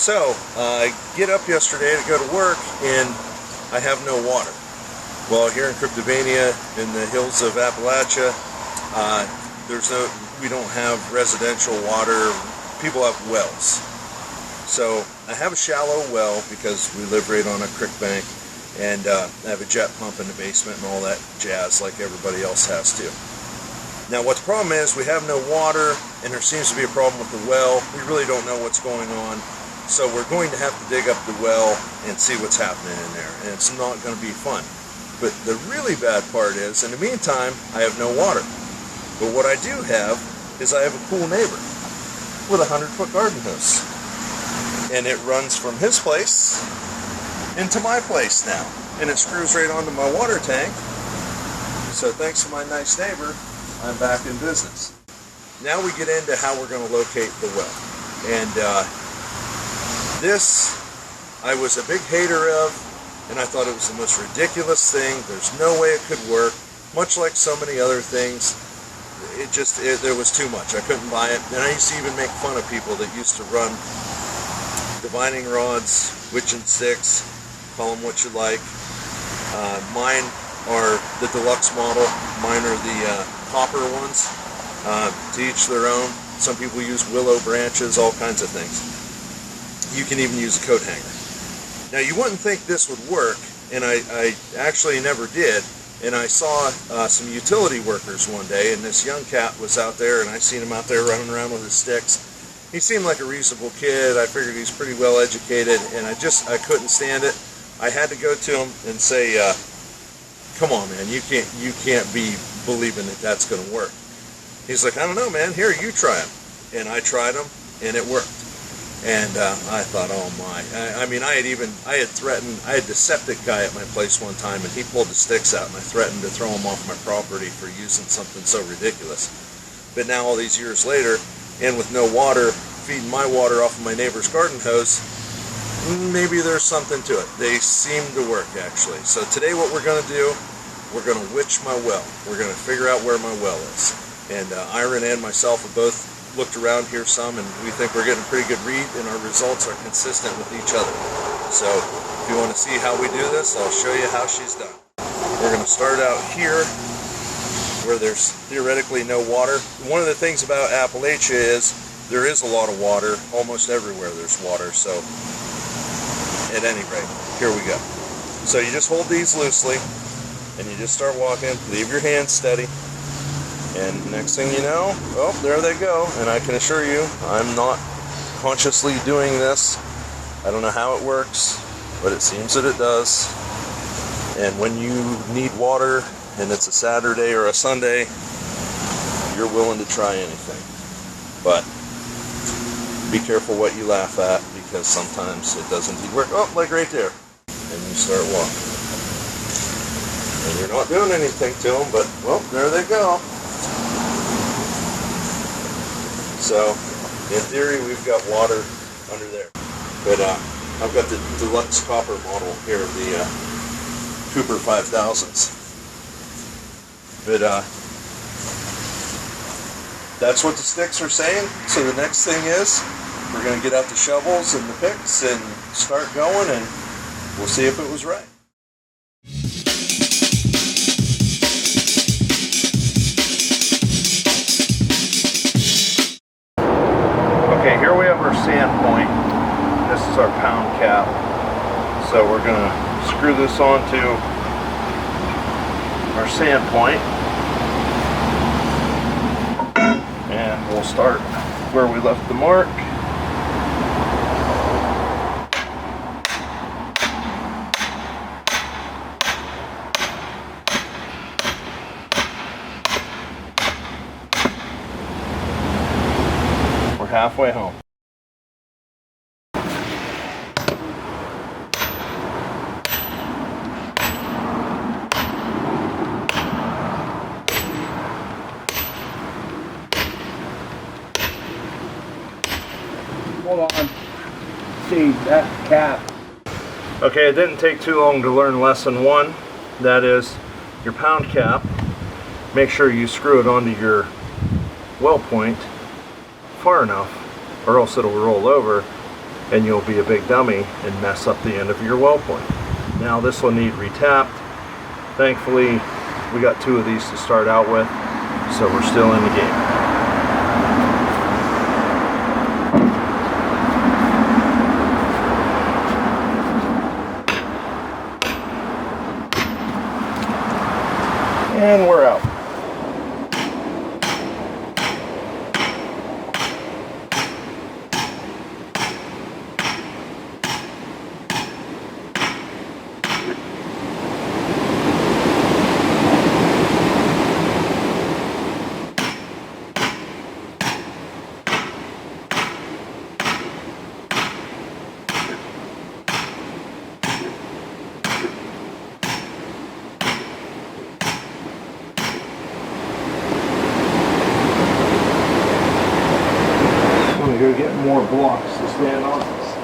So, I get up yesterday to go to work, and I have no water. Well, here in Cryptovania, in the hills of Appalachia, we don't have residential water. People have wells. So, I have a shallow well because we live right on a creek bank, and I have a jet pump in the basement and all that jazz like everybody else has too. Now, what the problem is, we have no water, and there seems to be a problem with the well. We really don't know what's going on. So we're going to have to dig up the well and see what's happening in there, and it's not going to be fun. But the really bad part is, in the meantime, I have no water. But what I do have is I have a cool neighbor with a 100-foot garden hose. And it runs from his place into my place now. And it screws right onto my water tank. So thanks to my nice neighbor, I'm back in business. Now we get into how we're going to locate the well. And this, I was a big hater of, and I thought it was the most ridiculous thing. There's no way it could work. Much like so many other things, there was too much. I couldn't buy it. And I used to even make fun of people that used to run divining rods, witching sticks, call them what you like. Mine are the deluxe model. Mine are the copper ones. To each their own. Some people use willow branches, all kinds of things. You can even use a coat hanger. Now, you wouldn't think this would work, and I actually never did. And I saw some utility workers one day, and this young cat was out there, and I seen him out there running around with his sticks. He seemed like a reasonable kid. I figured he's pretty well educated, and I couldn't stand it. I had to go to him and say, "Come on, man, you can't be believing that that's going to work." He's like, "I don't know, man. Here, you try them." And I tried them, and it worked. And I thought, oh my. I mean, I had threatened, I had the septic guy at my place one time, and he pulled the sticks out, and I threatened to throw him off my property for using something so ridiculous. But now, all these years later, and with no water, feeding my water off of my neighbor's garden hose, maybe there's something to it. They seem to work, actually. So today what we're going to do, we're going to witch my well. We're going to figure out where my well is. And Iron and myself have both looked around here some, and we think we're getting a pretty good read, and our results are consistent with each other. So if you want to see how we do this, I'll show you how she's done. We're going to start out here where there's theoretically no water. One of the things about Appalachia is there is a lot of water. Almost everywhere there's water. So at any rate, here we go. So you just hold these loosely, and you just start walking. Leave your hands steady. And next thing you know, oh, there they go. And I can assure you, I'm not consciously doing this. I don't know how it works, but it seems that it does. And when you need water, and it's a Saturday or a Sunday, you're willing to try anything. But be careful what you laugh at, because sometimes it doesn't work. Oh, like right there. And you start walking. And you're not doing anything to them, but, well, there they go. So, in theory, we've got water under there. But I've got the deluxe copper model here, the Cooper 5000s. But that's what the sticks are saying. So the next thing is, we're going to get out the shovels and the picks and start going, and we'll see if it was right. Okay, here we have our sand point. This is our pound cap. So we're going to screw this onto our sand point. And we'll start where we left the mark. We're halfway home. Hold on. See that cap. Okay, it didn't take too long to learn lesson one. That is your pound cap. Make sure you screw it onto your well point far enough, or else it'll roll over. and you'll be a big dummy and mess up the end of your well point. Now this will need retapped. Thankfully, we got 2 of these to start out with, so we're still in the game. And we're out. Go get more blocks to stand on this.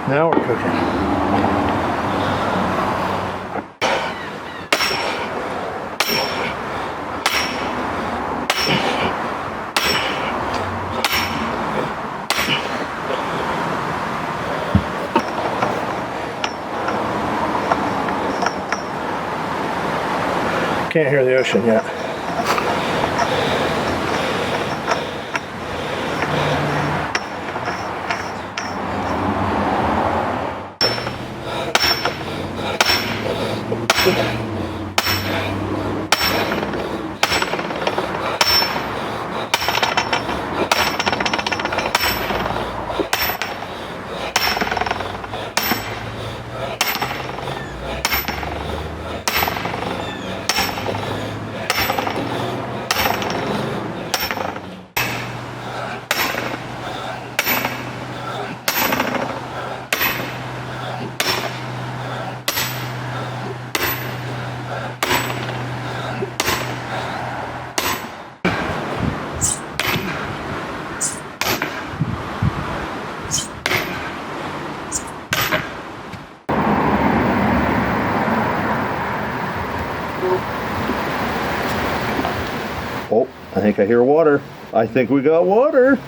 Now we're cooking. Can't hear the ocean yet. Oh, I think I hear water. I think we got water.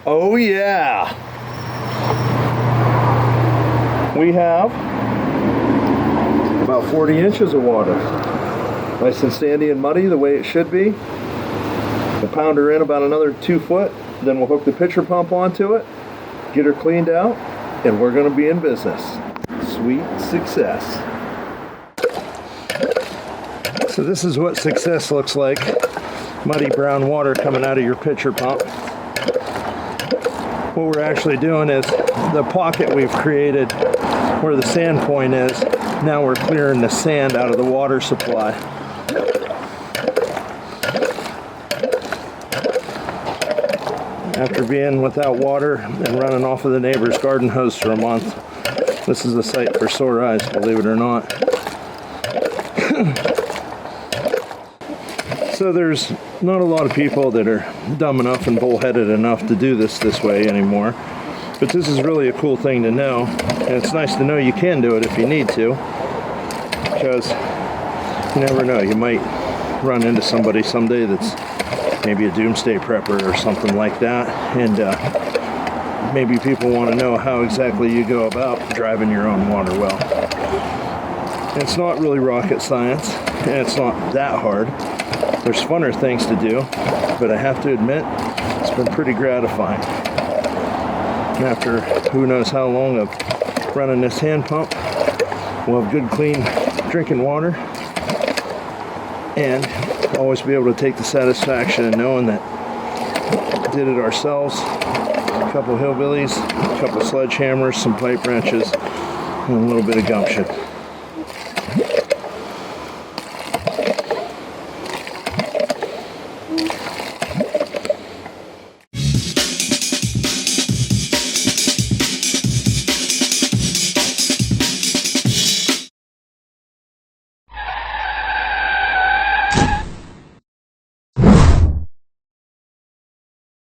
Oh yeah. We have about 40 inches of water. Nice and sandy and muddy the way it should be. We'll pound her in about another 2 foot. Then we'll hook the pitcher pump onto it, get her cleaned out, and we're going to be in business. Sweet success. So this is what success looks like. Muddy brown water coming out of your pitcher pump. What we're actually doing is the pocket we've created where the sand point is, now we're clearing the sand out of the water supply. After being without water and running off of the neighbor's garden hose for a month, this is a sight for sore eyes, believe it or not. So there's not a lot of people that are dumb enough and bullheaded enough to do this way anymore. But this is really a cool thing to know. And it's nice to know you can do it if you need to. Because you never know, you might run into somebody someday that's maybe a doomsday prepper or something like that. And maybe people want to know how exactly you go about driving your own water well. It's not really rocket science, and it's not that hard. There's funner things to do, but I have to admit, it's been pretty gratifying. And after who knows how long of running this hand pump, we'll have good, clean drinking water, and always be able to take the satisfaction in knowing that did it ourselves. A couple hillbillies, a couple sledgehammers, some pipe wrenches, and a little bit of gumption.